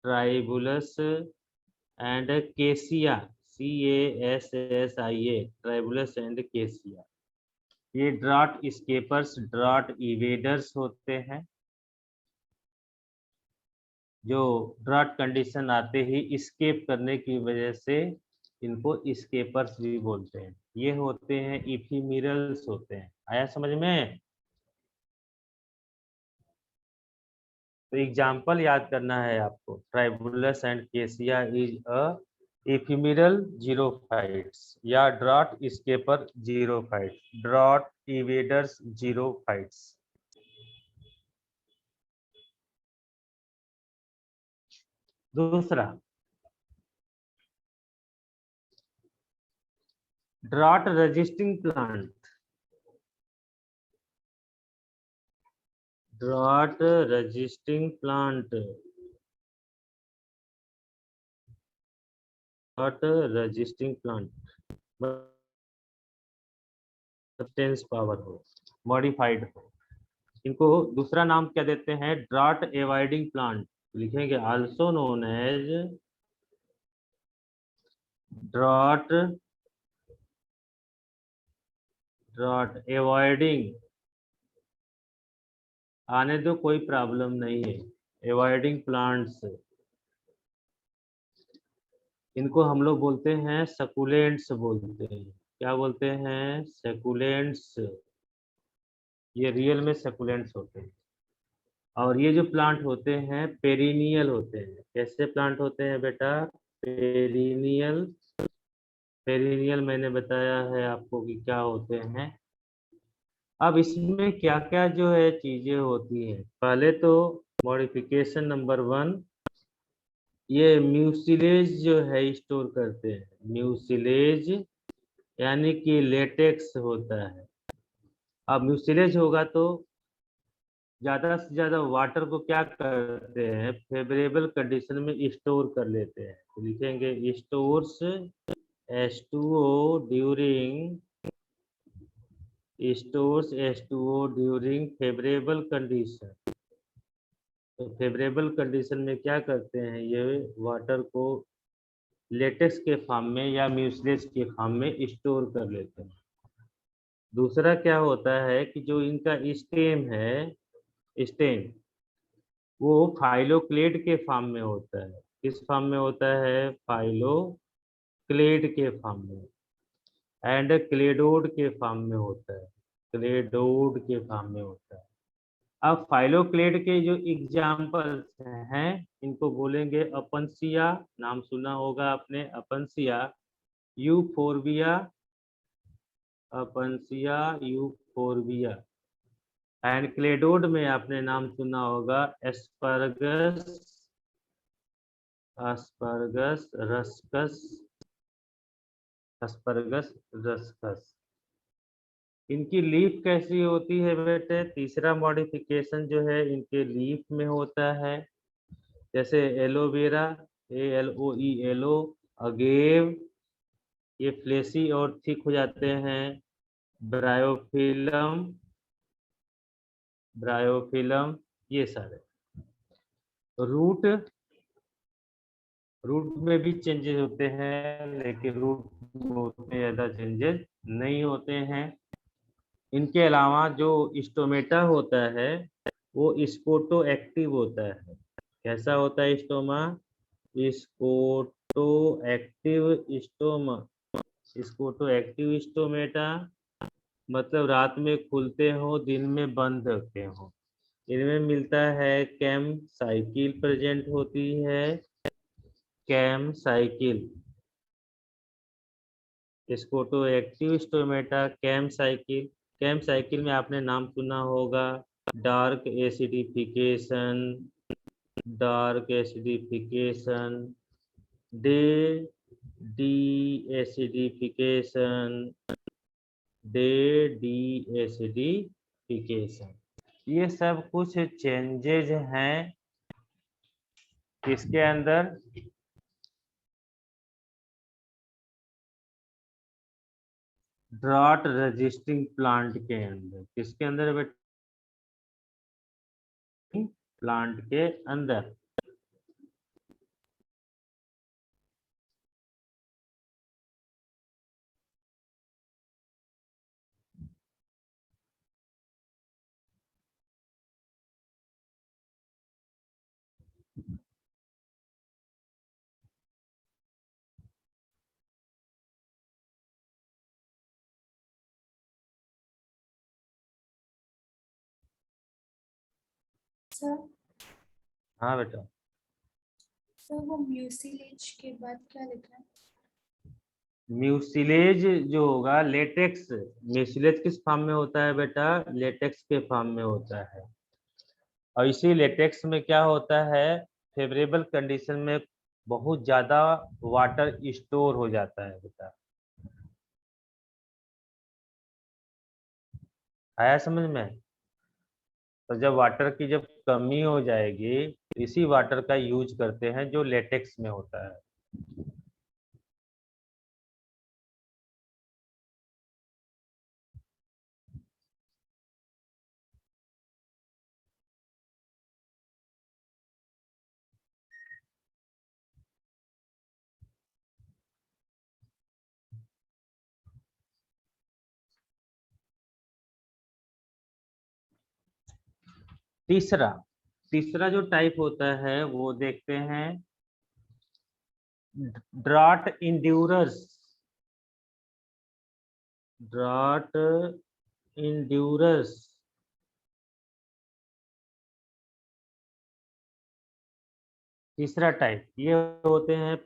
[SPEAKER 1] ट्राइबुलस एंड केसिया, CASSIA, ट्राइबुलस एंड केसिया। ये ड्रॉट स्केपर्स, ड्रॉट इवेडर्स होते हैं, जो ड्रॉट कंडीशन आते ही स्केप करने की वजह से इनको स्केपर्स भी बोलते हैं। ये होते हैं इफीमिरल्स होते हैं। आया समझ में? तो एग्जाम्पल याद करना है आपको। Tribulus and cassia is a ephemeral xerophytes, या drought escaper xerophytes, drought evaders xerophytes. दूसरा, drought resisting plant. Drought resisting plant, drought resisting plant substance power हो, मॉडिफाइड हो। इनको दूसरा नाम क्या देते हैं? ड्रॉट एवॉइडिंग प्लांट लिखेंगे, also known as drought avoiding, आने दो कोई प्रॉब्लम नहीं है, एवॉइडिंग प्लांट्स। इनको हम लोग बोलते हैं सकुलेंट्स बोलते हैं। क्या बोलते हैं? सकुलेंट्स। ये रियल में सकुलेंट्स होते हैं। और ये जो प्लांट होते हैं पेरिनियल होते हैं। कैसे प्लांट होते हैं बेटा? पेरिनियल। पेरिनियल मैंने बताया है आपको कि क्या होते हैं। अब इसमें क्या क्या जो है चीजें होती हैं। पहले तो मॉडिफिकेशन नंबर 1, ये म्यूसिलेज जो है स्टोर करते हैं। म्यूसिलेज यानी कि लेटेक्स होता है। अब म्यूसिलेज होगा तो ज्यादा से ज्यादा वाटर को क्या करते हैं? फेवरेबल कंडीशन में स्टोर कर लेते हैं। तो लिखेंगे stores H2O during favourable condition. तो फेवरेबल कंडीशन में क्या करते हैं? ये वाटर को लेटेक्स के फॉर्म में या म्यूसिलेज के फॉर्म में स्टोर कर लेते हैं। दूसरा क्या होता है कि जो इनका स्टेम है, स्टेम वो फाइलोक्लेड के फॉर्म में होता है। किस फॉर्म में होता है? फाइलोक्लेड के फॉर्म में, एंड क्लेडोड के फॉर्म में होता है। क्लेडोड के फॉर्म में होता है। अब फाइलोक्लेड के जो एग्जाम्पल्स हैं इनको बोलेंगे अपनसिया। नाम सुना होगा आपने, अपनसिया, यूफोरबिया, अपनसिया, यूफोरबिया। एंड क्लेडोड में आपने नाम सुना होगा asparagus, asparagus ruscus, asparagus ruscus. इनकी लीफ कैसी होती है बेटे? तीसरा मॉडिफिकेशन जो है इनके लीफ में होता है। जैसे एलोवेरा, ALOE, एलो, अगेव, ये फ्लेसी और थिक हो जाते हैं। ब्रायोफिलम, ब्रायोफिलम, ये सारे। रूट, रूट में भी चेंजेस होते हैं, लेकिन रूट में उतने ज्यादा चेंजेस नहीं होते हैं। इनके अलावा जो स्टोमेटा होता है वो स्पोटो एक्टिव होता है। कैसा होता है stoma? Scoto active stoma, scoto active stomata, मतलब रात में खुलते हो, दिन में बंद होते हो। इनमें मिलता है कैम साइकिल प्रेजेंट होती है, CAM cycle. Scoto active stomata, CAM cycle. CAM cycle में आपने नाम सुना होगा dark acidification, dark acidification, day deacidification, day deacidification. ये सब कुछ चेंजेज हैं किसके अंदर? ड्रॉट रजिस्टिंग प्लांट के अंदर। किसके अंदर बेटा? प्लांट के अंदर।
[SPEAKER 3] सर
[SPEAKER 1] हाँ बेटा।
[SPEAKER 3] सर वो म्यूसिलेज के बाद क्या लिखा है?
[SPEAKER 1] म्यूसिलेज जो होगा लेटेक्स। म्यूसिलेज किस फॉर्म में होता है बेटा? लेटेक्स के फॉर्म में होता है। और इसी लेटेक्स में क्या होता है? फेवरेबल कंडीशन में बहुत ज्यादा वाटर स्टोर हो जाता है बेटा। आया समझ में? तो जब वाटर की जब कमी हो जाएगी, इसी वाटर का यूज करते हैं जो लेटेक्स में होता है। तीसरा तीसरा जो टाइप होता है वो देखते हैं ड्राट इंड्यूरर्स। ड्राट इंड्यूरर्स तीसरा टाइप, ये होते हैं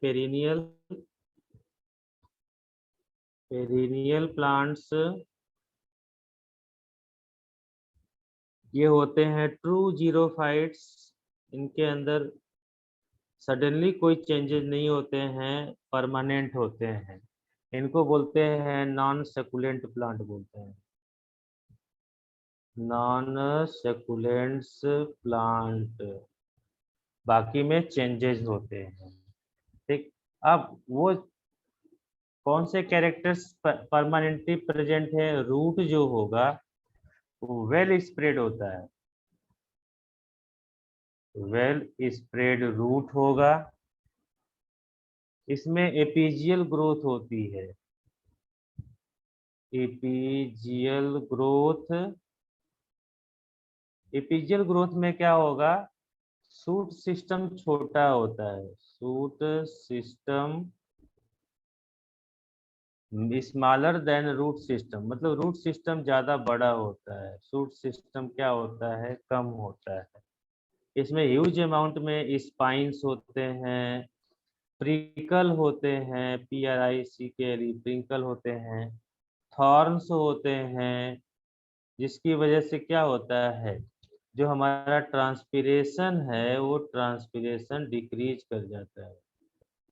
[SPEAKER 1] पेरिनियल प्लांट्स। ये होते हैं ट्रू जीरोफाइट्स। इनके अंदर सडनली कोई चेंजेस नहीं होते हैं, परमानेंट होते हैं। इनको बोलते हैं नॉन सेकुलेंट प्लांट बोलते हैं, नॉन सेकुलेंट्स प्लांट। बाकी में चेंजेस होते हैं। ठीक, अब वो कौन से कैरेक्टर्स परमानेंटली प्रेजेंट है? रूट जो होगा वो वेल स्प्रेड होता है, वेल स्प्रेड रूट होगा। इसमें एपीजियल ग्रोथ होती है, एपीजियल ग्रोथ। एपीजियल ग्रोथ में क्या होगा? सूट सिस्टम छोटा होता है, shoot system smaller than root system, मतलब रूट सिस्टम ज्यादा बड़ा होता है, सूट सिस्टम क्या होता है? कम होता है। इसमें ह्यूज अमाउंट में स्पाइंस होते हैं, प्रिकल होते हैं, PRICKL प्रिंकल होते हैं, थॉर्न्स होते हैं, जिसकी वजह से क्या होता है, जो हमारा ट्रांसपिरेशन है वो ट्रांसपिरेशन डिक्रीज कर जाता है।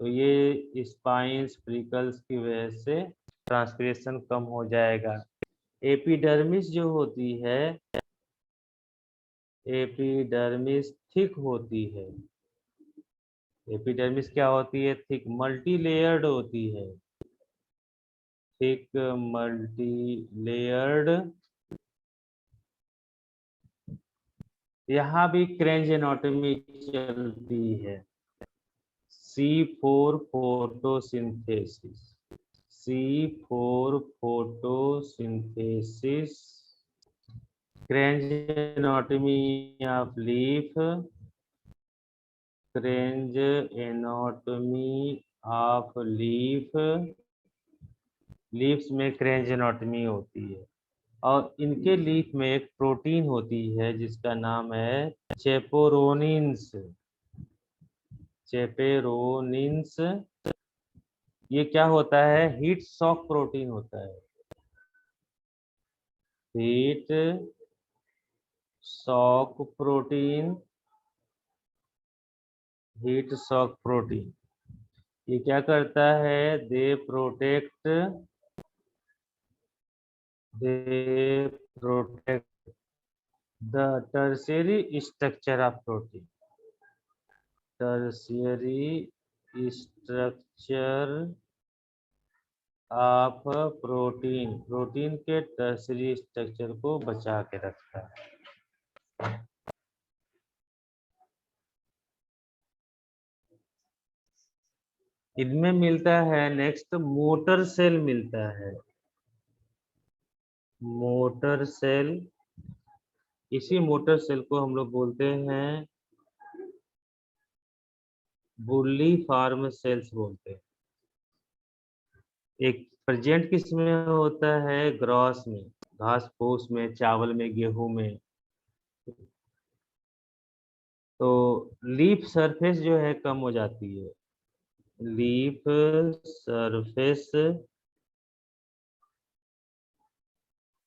[SPEAKER 1] तो ये स्पाइंस प्रिकल्स की वजह से ट्रांसपिरेशन कम हो जाएगा। एपिडर्मिस जो होती है, एपिडर्मिस थिक होती है। एपिडर्मिस क्या होती है? थिक, मल्टी लेयर्ड होती है, थिक मल्टी लेयर्ड। यहाँ भी क्रेंज एनाटॉमी चलती है। C4 photosynthesis, C4 photosynthesis, Kranz anatomy of leaf, Kranz anatomy of leaf. Leaves में क्रेंज एनाटॉमी होती है, और इनके लीफ में एक प्रोटीन होती है जिसका नाम है चेपोरोनिन्स। चेपेरोनिन्स, ये क्या होता है? हीट शॉक प्रोटीन होता है, heat shock protein, heat shock protein. ये क्या करता है? They protect the tertiary structure of protein, tertiary structure of protein, protein के टर्शियरी स्ट्रक्चर को बचा के रखता है। इनमें मिलता है नेक्स्ट मोटर सेल मिलता है, मोटर सेल। इसी मोटर सेल को हम लोग बोलते हैं बुल्ली फार्म सेल्स बोलते हैं। एक प्रेजेंट किस में होता है? ग्रास में, घास फूस में, चावल में, गेहूं में। तो लीफ सरफेस जो है कम हो जाती है, लीफ सरफेस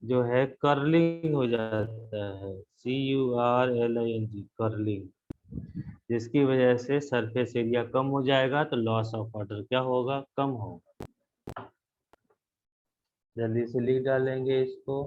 [SPEAKER 1] जो है कर्लिंग हो जाता है, CURLING, कर्लिंग, जिसकी वजह से सरफेस एरिया कम हो जाएगा, तो लॉस ऑफ वाटर क्या होगा? कम होगा। जल्दी से लिख डालेंगे इसको।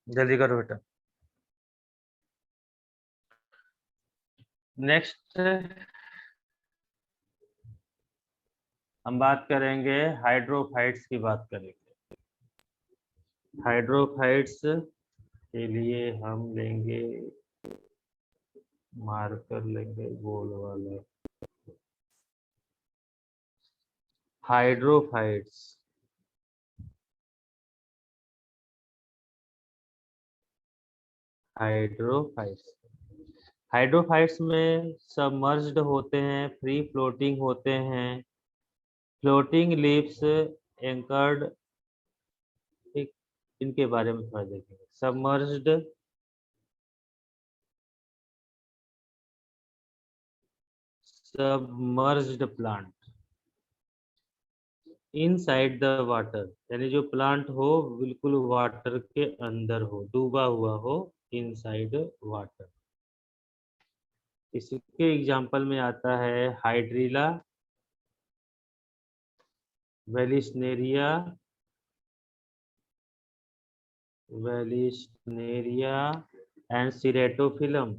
[SPEAKER 1] जल्दी करो बेटा। नेक्स्ट हम बात करेंगे हाइड्रोफाइट्स की बात करेंगे। हाइड्रोफाइट्स के लिए हम लेंगे मार्कर, लेंगे गोल वाला। हाइड्रोफाइट्स हाइड्रोफाइट्स में सबमर्ज्ड होते हैं, फ्री फ्लोटिंग होते हैं, फ्लोटिंग लीव्स, एंकर्ड। इनके बारे में थोड़ा देखेंगे। Submerged plant inside the water, यानी जो प्लांट हो बिल्कुल वाटर के अंदर हो, डूबा हुआ हो इनसाइड वाटर। इसके एग्जांपल में आता है हाइड्रिला, वेलिस्नेरिया एंड सिरेटोफिलम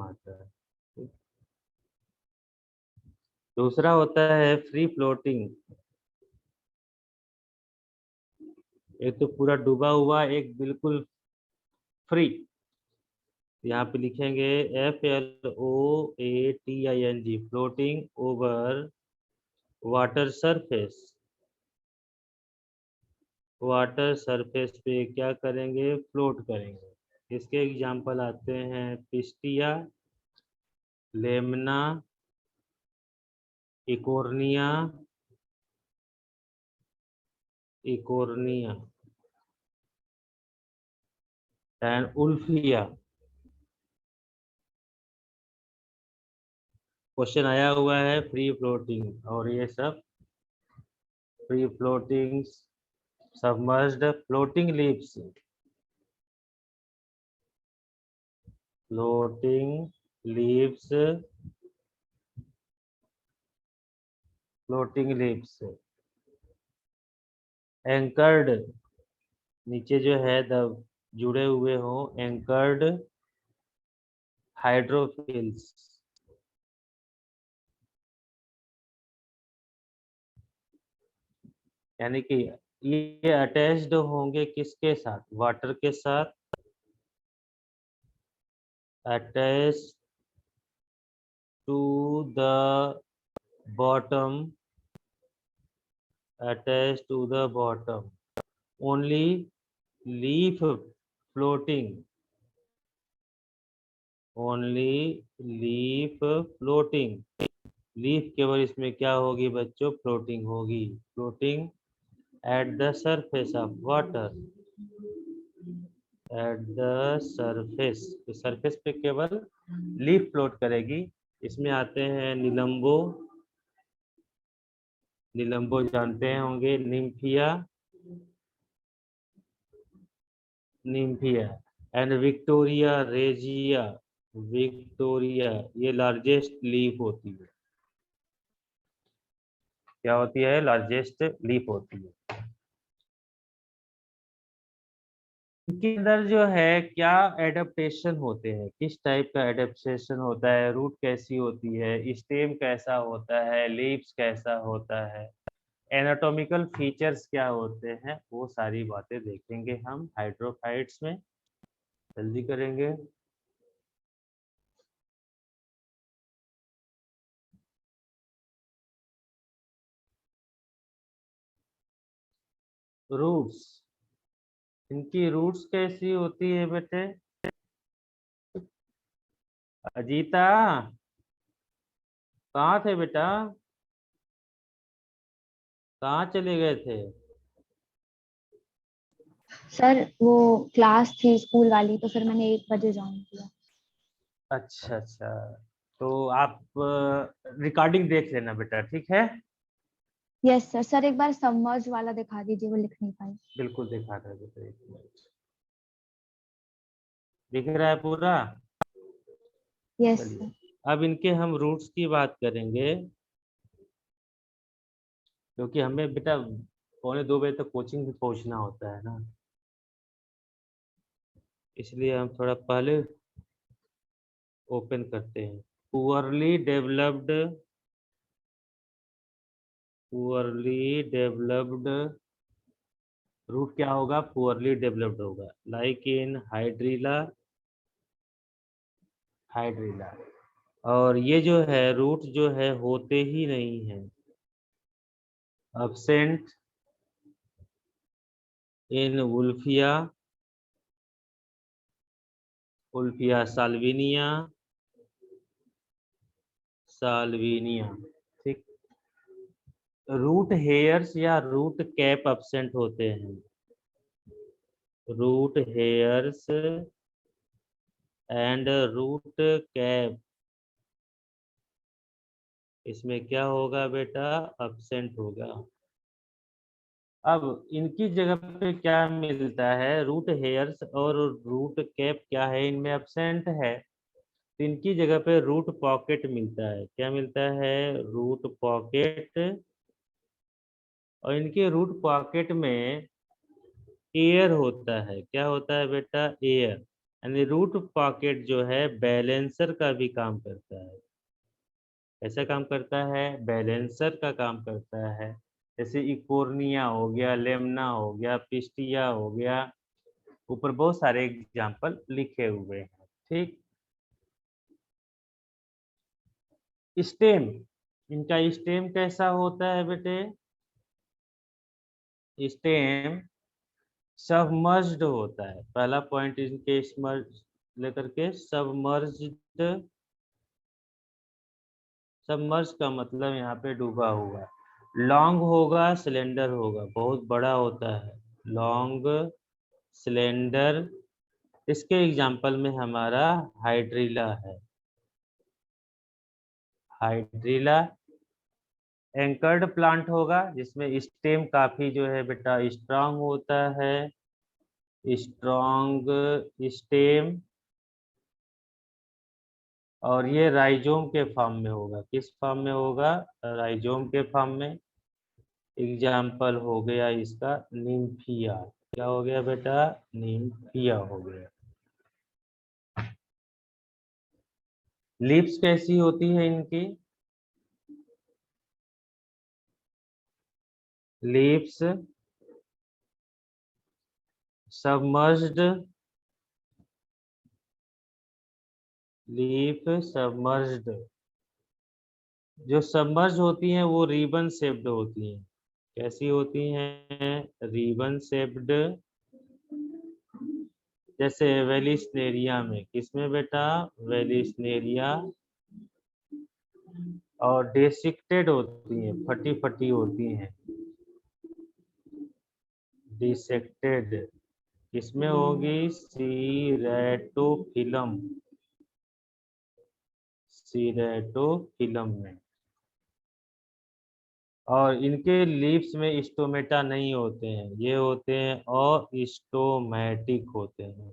[SPEAKER 1] आता है। दूसरा होता है फ्री फ्लोटिंग, एक तो पूरा डूबा हुआ, एक बिल्कुल फ्री। यहाँ पे लिखेंगे FLOATING, floating over water surface. Water surface पे क्या करेंगे? फ्लोट करेंगे। इसके एग्जांपल आते हैं Pistia, Lemna, Eichhornia and Wolffia. Question आया हुआ है फ्री फ्लोटिंग, और ये सब free floating submerged floating leaves, anchored, नीचे जो है जुड़े हुए हो, एंकर्ड हाइड्रोफिल्स। यानी कि ये अटैच्ड होंगे किसके साथ? वाटर के साथ, attach to the bottom, only leaf floating, leaf केवल इसमें क्या होगी बच्चों? फ्लोटिंग होगी। Floating at the surface of water, surface पे केवल लीफ फ्लोट करेगी। इसमें आते हैं निलंबो जानते हैं होंगे, निम्फिया एंड विक्टोरिया रेजिया। ये लार्जेस्ट लीफ होती है। क्या होती है? लार्जेस्ट लीफ होती है। इनके अंदर जो है क्या एडेप्टेशन होते हैं, किस टाइप का एडेप्टेशन होता है? रूट कैसी होती है, स्टेम कैसा होता है, लीव्स कैसा होता है, एनाटॉमिकल फीचर्स क्या होते हैं, वो सारी बातें देखेंगे हम हाइड्रोफाइट्स में। जल्दी करेंगे। रूट्स, इनकी रूट्स कैसी होती है बेटे? अजीता कहाँ थे बेटा? कहाँ चले गए थे?
[SPEAKER 3] सर वो क्लास थी स्कूल वाली, तो फिर मैंने 1 बजे ज्वाइन किया।
[SPEAKER 1] अच्छा अच्छा, तो आप रिकॉर्डिंग देख लेना बेटा, ठीक है?
[SPEAKER 3] Yes sir. सर एक बार सबमर्ज वाला दिखा दीजिए, वो लिख नहीं पाई।
[SPEAKER 1] बिल्कुल दिखा रहा है बेटा, एक मिनट। दिख रहा है पूरा?
[SPEAKER 3] यस
[SPEAKER 1] चलिए,
[SPEAKER 3] सर।
[SPEAKER 1] अब इनके हम रूट्स की बात करेंगे, क्योंकि हमें बेटा 2:45 बजे तक कोचिंग भी पहुंचना होता है ना, इसलिए हम थोड़ा पहले ओपन करते हैं। पुअरली डेवलप्ड रूट क्या होगा? पुअरली डेवलप्ड होगा, लाइक इन हाइड्रिला। और ये जो है रूट जो है होते ही नहीं है, absent इन वुल्फिया साल्विनिया, ठीक। रूट हेयर्स या रूट कैप absent होते हैं, root hairs and root cap, इसमें क्या होगा बेटा? absent होगा। अब इनकी जगह पे क्या मिलता है? रूट हेयर्स और रूट कैप क्या है? इनमें absent है, तो इनकी जगह पे रूट पॉकेट मिलता है। क्या मिलता है? Root pocket. और इनके रूट पॉकेट में एयर होता है। क्या होता है बेटा? एयर। यानी रूट पॉकेट जो है बैलेंसर का भी काम करता है। ऐसा काम करता है, बैलेंसर का काम करता है। जैसे इकोर्निया हो गया, लेमना हो गया, पिस्टिया हो गया, ऊपर बहुत सारे एग्जाम्पल लिखे हुए हैं, ठीक। स्टेम, इनका स्टेम कैसा होता है बेटे? स्टेम सबमर्ज्ड होता है। पहला पॉइंट इनके स्मर्ज लेकर के, सबमर्ज्ड। सबमर्ज का मतलब यहाँ पे डूबा हुआ। लॉन्ग होगा, सिलेंडर होगा, बहुत बड़ा होता है, लॉन्ग सिलेंडर। इसके एग्जाम्पल में हमारा हाइड्रिला है, हाइड्रिला। एंकर्ड प्लांट होगा जिसमें स्टेम काफी जो है बेटा स्ट्रांग होता है, स्ट्रांग स्टेम। और ये राइजोम के फॉर्म में होगा। किस फॉर्म में होगा? राइजोम के फॉर्म में। एग्जाम्पल हो गया इसका निम्फिया। क्या हो गया बेटा? निम्फिया हो गया। लीव्स कैसी होती है इनकी? Leaves submerged, leaf submerged. जो सबमर्ज होती हैं वो रिबन शेप्ड होती हैं। कैसी होती हैं? Ribbon shaped. जैसे वेलिस्नेरिया में, किसमें बेटा? वेलिस्नेरिया। और डिसेक्टेड होती हैं, फटी फटी होती हैं, डिसेक्टेड। किसमें होगी? सीरेटोफिलम, सीरेटोफिलम में। और इनके लीव्स में स्टोमेटा नहीं होते हैं, ये होते हैं और स्टोमेटिक होते हैं।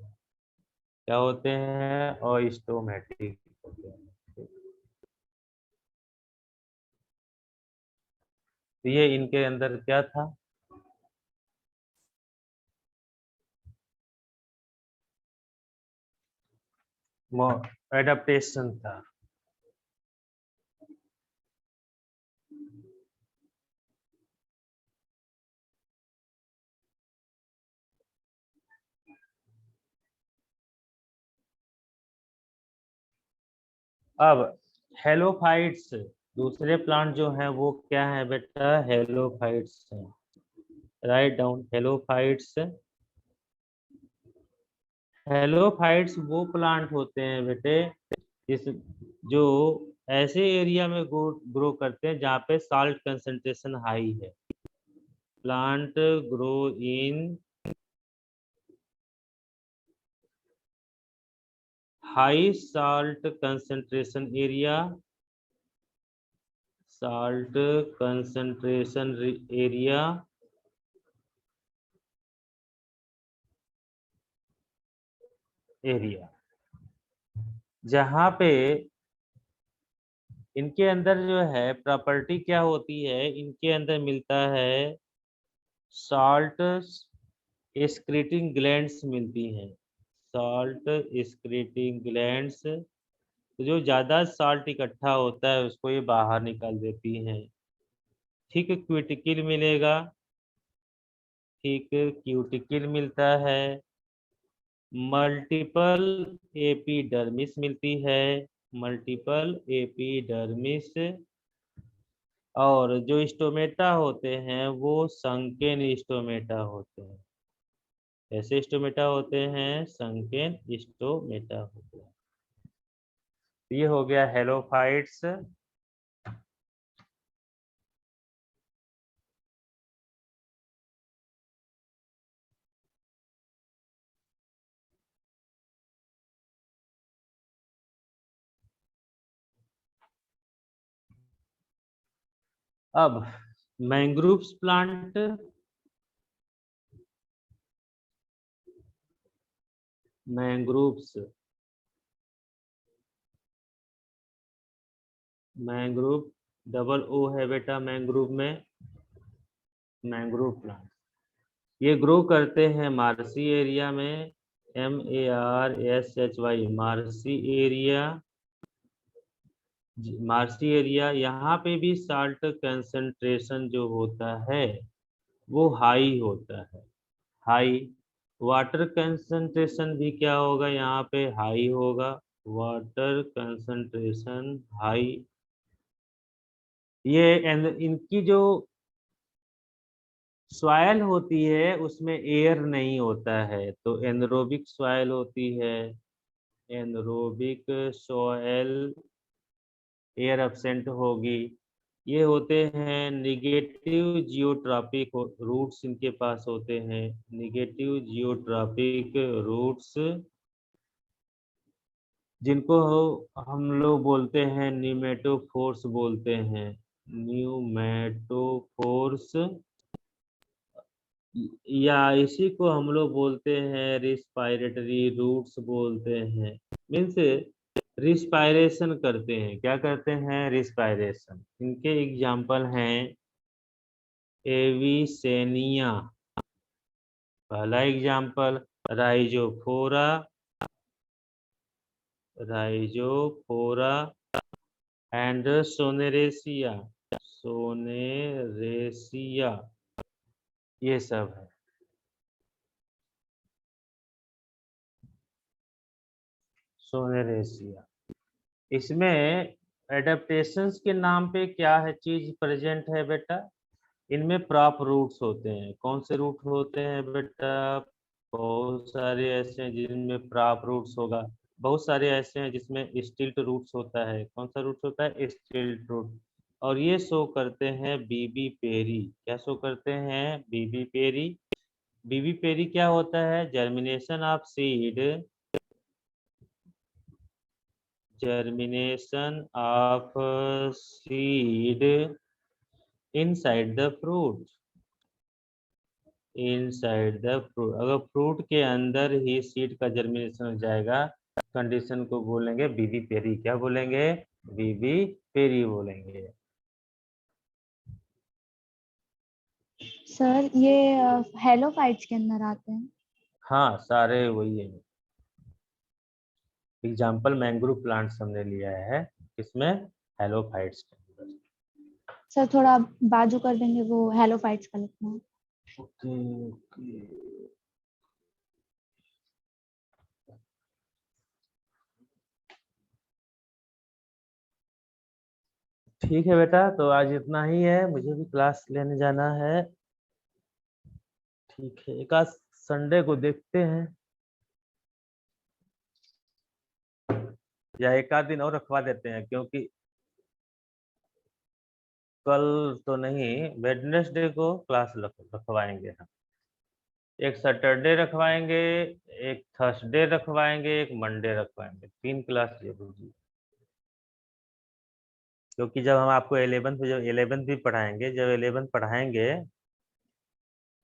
[SPEAKER 1] क्या होते हैं? और स्टोमेटिक होते हैं। तो ये इनके अंदर क्या था? एडेप्टेशन था। अब हेलोफाइट्स, दूसरे प्लांट जो है वो क्या है बेटा? हेलोफाइट्स है। Write down halophytes. हेलोफाइट्स वो प्लांट होते हैं बेटे जिस जो ऐसे एरिया में ग्रो करते हैं जहाँ पे साल्ट कंसंट्रेशन हाई है। Plant grow in high salt concentration area, salt concentration area. जहाँ पे इनके अंदर जो है प्रॉपर्टी क्या होती है? इनके अंदर मिलता है साल्ट एक्सक्रीटिंग ग्लैंड्स मिलती हैं। साल्ट एक्सक्रीटिंग ग्लैंड्स, तो जो ज्यादा साल्ट इकट्ठा होता है उसको ये बाहर निकाल देती हैं। ठीक क्यूटिकल मिलेगा, ठीक क्यूटिकल मिलता है। मल्टीपल एपिडर्मिस मिलती है, मल्टीपल एपिडर्मिस। और जो स्टोमेटा होते हैं वो संकेन स्टोमेटा होते हैं। ऐसे स्टोमेटा होते हैं, संकेन स्टोमेटा होते हैं। ये हो गया हेलोफाइट्स। अब mangroves plant, mangroves, mangrove double O है बेटा मैंग्रोव में, मैंग्रोव प्लांट। ये ग्रो करते हैं मार्सी एरिया में, MARSHY, marshy area, marshy area. यहाँ पे भी साल्ट कंसंट्रेशन जो होता है वो हाई होता है, हाई। वाटर कंसंट्रेशन भी क्या होगा, यहाँ पे हाई होगा, वाटर कंसंट्रेशन हाई। ये इनकी जो सॉइल होती है उसमें एयर नहीं होता है, तो एनरोबिक सॉइल होती है, एनरोबिक सॉइल, एयर एब्सेंट होगी। ये होते हैं निगेटिव जियोट्रॉपिक रूट्स, इनके पास होते हैं निगेटिव जियोट्रॉपिक रूट्स, जिनको हम लोग बोलते हैं न्यूमेटोफोर्स बोलते हैं, न्यूमेटोफोर्स। या इसी को हम लोग बोलते हैं रिस्पायरेटरी रूट्स बोलते हैं। मीन्स रिस्पायरेशन करते हैं, क्या करते हैं, रिस्पायरेशन। इनके एग्जाम्पल हैं एविसेनिया, पहला एग्जाम्पल, राइजोफोरा, राइजोफोरा एंड सोनेरेसिया, सोनेरेसिया, ये सब है। सोनेरेसिया, इसमें एडेप्टेशंस के नाम पे क्या है चीज प्रेजेंट है बेटा, इनमें प्रॉप रूट्स होते हैं। कौन से रूट होते हैं बेटा, बहुत सारे ऐसे हैं जिनमें प्रॉप रूट्स होगा, बहुत सारे ऐसे हैं जिसमें स्टिल्ट रूट्स होता है। कौन सा रूट होता है, स्टिल्ट रूट। और ये शो करते हैं बीबी पेरी, क्या शो करते हैं, बीबी पेरी। बीबी पेरी क्या होता है, germination of seed, germination of seed inside the fruit, inside the fruit। अगर फ्रूट के अंदर ही सीड का जर्मिनेशन हो जाएगा, कंडीशन को बोलेंगे बीबी पेरी। क्या बोलेंगे, बीबी पेरी बोलेंगे।
[SPEAKER 3] सर ये हेलोफाइट्स के अंदर आते हैं।
[SPEAKER 1] हाँ सारे वही है। एग्जाम्पल मैंग्रोव प्लांट्स हमने लिया है, इसमें हेलोफाइट्स के अंदर।
[SPEAKER 3] सर थोड़ा बाजू कर देंगे, वो हेलोफाइट्स का लिखना है।
[SPEAKER 1] ओके ओके, ठीक है बेटा, तो आज इतना ही है, मुझे भी क्लास लेने जाना है। ठीक है, एक आज संडे को देखते हैं, या एक आध दिन और रखवा देते हैं, क्योंकि कल तो नहीं, वेडनेसडे को क्लास रखवाएंगे हम। एक सैटरडे रखवाएंगे, एक थर्सडे रखवाएंगे, एक मंडे रखवाएंगे, 3 क्लास जरूरी। क्योंकि जब हम आपको 11th भी पढ़ाएंगे, जब 11th पढ़ाएंगे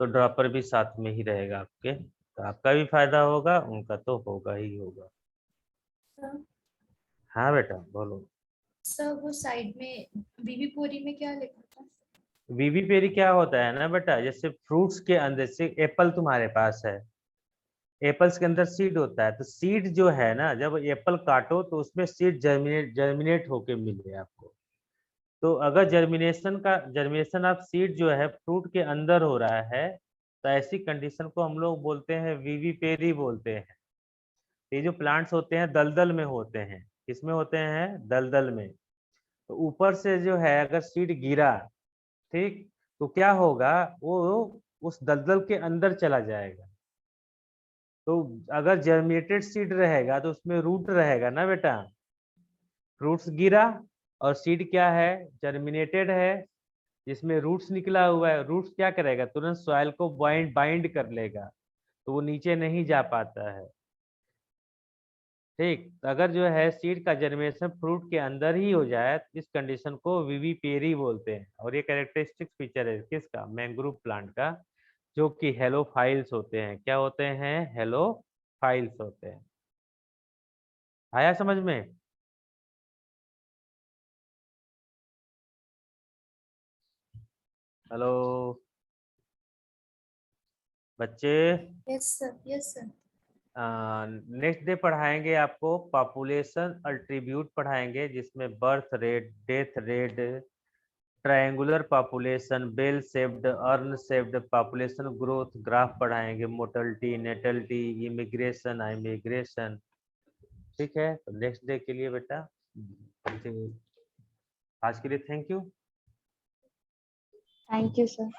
[SPEAKER 1] तो ड्रॉपर भी साथ में ही रहेगा आपके, तो आपका भी फायदा होगा, उनका तो होगा ही होगा।
[SPEAKER 4] सर
[SPEAKER 1] हाँ बेटा बोलो।
[SPEAKER 4] सर वो साइड में बीबी पूरी में क्या लिखा था?
[SPEAKER 1] विविपेरी क्या होता है ना बेटा, जैसे फ्रूट्स के अंदर से एप्पल तुम्हारे पास है, एप्पल्स के अंदर सीड होता है, तो सीड जो है ना, जब एप्पल काटो तो उसमें सीड जर्मिनेट होके मिले आपको। तो अगर जर्मिनेशन ऑफ सीड जो है फ्रूट के अंदर हो रहा है, तो ऐसी कंडीशन को हम लोग बोलते हैं विविपेरी बोलते हैं। ये जो प्लांट्स होते हैं दलदल में होते हैं, किसमें होते हैं, दलदल में। तो ऊपर से जो है अगर सीड गिरा, ठीक, तो क्या होगा, वो उस दलदल के अंदर चला जाएगा। तो अगर जर्मिनेटेड सीड रहेगा तो उसमें रूट रहेगा ना बेटा, फ्रूट्स गिरा और सीड क्या है, जर्मिनेटेड है, जिसमें रूट्स निकला हुआ है, रूट्स क्या करेगा, तुरंत सॉइल को बाइंड कर लेगा, तो वो नीचे नहीं जा पाता है। ठीक, तो अगर जो है सीड का जर्मिनेशन फ्रूट के अंदर ही हो जाए तो इस कंडीशन को विविपेरी बोलते हैं। और ये कैरेक्टरिस्टिक फीचर है किसका, मैंग्रोव प्लांट का, जो कि हेलोफाइल्स होते हैं। क्या होते हैं, हेलोफाइल्स होते हैं। आया समझ में? हेलो बच्चे,
[SPEAKER 4] यस सर।
[SPEAKER 1] नेक्स्ट डे पढ़ाएंगे आपको पॉपुलेशन अल्ट्रीब्यूट पढ़ाएंगे, जिसमें birth rate, death rate, triangular population, bell shaped, urn shaped population growth graph पढ़ाएंगे, मोर्टलिटी, नेटलिटी, इमिग्रेशन, इमिग्रेशन। ठीक है, तो नेक्स्ट डे के लिए बेटा आज के लिए thank you.
[SPEAKER 3] Thank you sir.